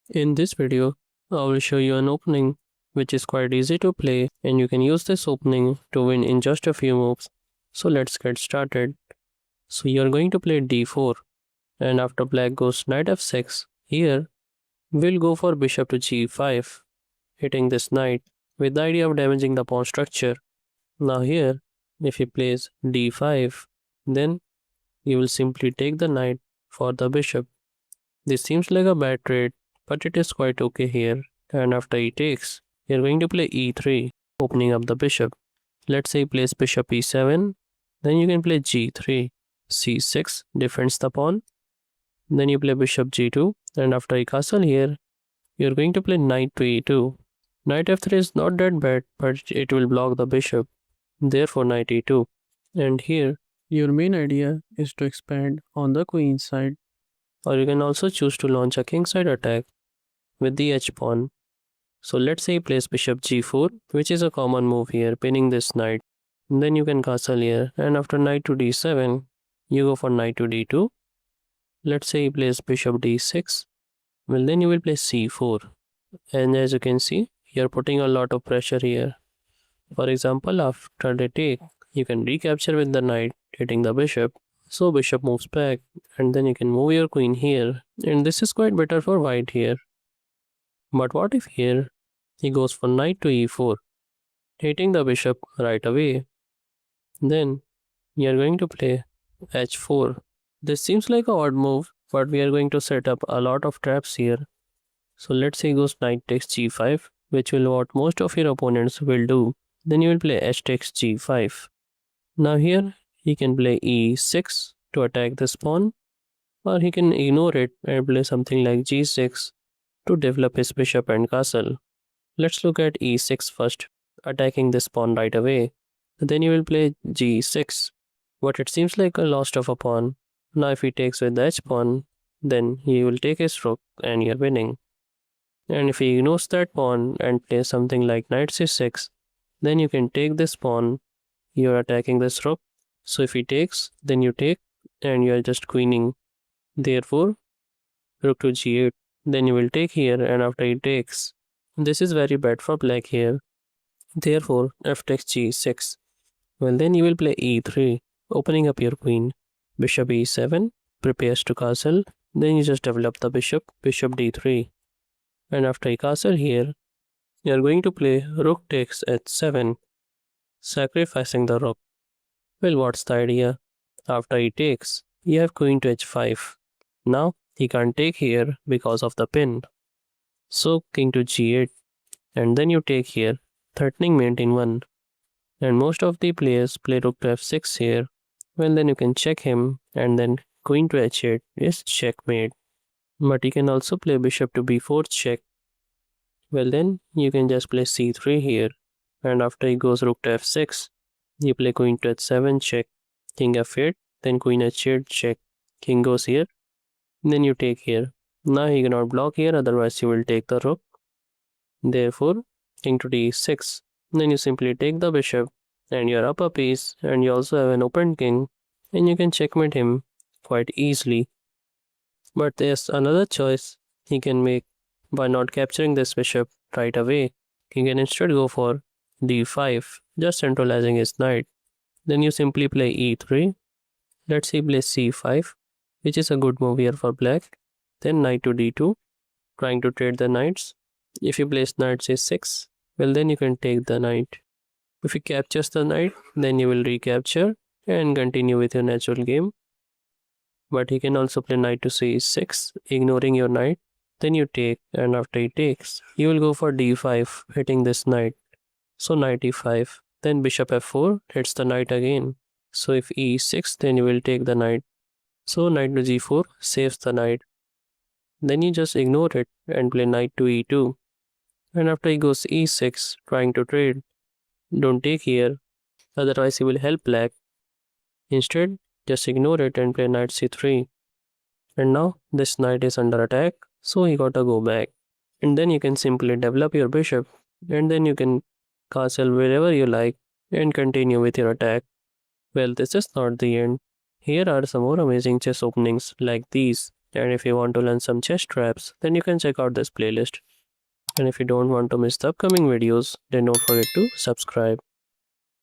In this video, I will show you an opening which is quite easy to play and you can use this opening to win in just a few moves. So let's get started. So you are going to play d4 and after black goes knight f6, here we'll go for bishop to g5, hitting this knight with the idea of damaging the pawn structure. Now here, if he plays d5, then you will simply take the knight for the bishop. This seems like a bad trade, but it is quite okay here. And after he takes, you're going to play e3, opening up the bishop. Let's say he plays bishop e7, then you can play g3. c6 defends the pawn. Then you play bishop g2, and after he castle here, you're going to play knight to e2. Knight f3 is not that bad, but it will block the bishop. Therefore knight e2. And here, your main idea is to expand on the queen side. Or you can also choose to launch a kingside attack with the h-pawn. So let's say he plays bishop g4, which is a common move here, pinning this knight. Then you can castle here, and after knight to d7, you go for knight to d2. Let's say he plays bishop d6. Well, then you will play c4. And as you can see, you're putting a lot of pressure here. For example, after the take, you can recapture with the knight, hitting the bishop. So bishop moves back, and then you can move your queen here, and this is quite better for white here. But what if here he goes for knight to e4, hitting the bishop right away? Then you are going to play h4. This seems like a odd move, but we are going to set up a lot of traps here. So let's say he goes knight takes g5, which will what most of your opponents will do. Then you will play h takes g5. Now here he can play e6 to attack this pawn, or he can ignore it and play something like g6 to develop his bishop and castle. Let's look at e6 first, attacking this pawn right away. Then you will play g6, but it seems like a loss of a pawn. Now if he takes with the h-pawn, then he will take his rook and you're winning. And if he ignores that pawn and plays something like knight c6, then you can take this pawn, you're attacking this rook. So if he takes, then you take, and you are just queening. Therefore, rook to g8, then you will take here, and after he takes, this is very bad for black here. Therefore, f takes g6. Well, then you will play e3, opening up your queen. Bishop e7, prepares to castle, then you just develop the bishop, bishop d3. And after he castle here, you are going to play rook takes h7, sacrificing the rook. Well, what's the idea? After he takes, you have queen to h5. Now, he can't take here because of the pin. So, king to g8. And then you take here, threatening mate in 1. And most of the players play rook to f6 here. Well, then you can check him, and then queen to h8 is checkmate. But you can also play bishop to b4 check. Well, then you can just play c3 here. And after he goes rook to f6, you play queen to h7 check, king f8, then queen h8 check, king goes here, then you take here. Now he cannot block here, otherwise you will take the rook. Therefore, king to d6, then you simply take the bishop, and you're up a piece, and you also have an open king, and you can checkmate him quite easily. But there's another choice he can make by not capturing this bishop right away. He can instead go for d5, just centralizing his knight. Then you simply play e3. Let's say play c5, which is a good move here for black. Then knight to d2, trying to trade the knights. If you place knight c6, well, then you can take the knight. If he captures the knight, then you will recapture and continue with your natural game. But he can also play knight to c6, ignoring your knight. Then you take, and after he takes, you will go for d5, hitting this knight. So knight e5, then bishop f4 hits the knight again. So if e6, then you will take the knight. So knight to g4 saves the knight. Then you just ignore it and play knight to e2. And after he goes e6, trying to trade, don't take here, otherwise he will help black. Instead, just ignore it and play knight c3. And now this knight is under attack, so he gotta go back. And then you can simply develop your bishop, and then you can castle wherever you like and continue with your attack. Well, this is not the end. Here are some more amazing chess openings like these. And if you want to learn some chess traps, then you can check out this playlist. And if you don't want to miss the upcoming videos, then don't forget to subscribe.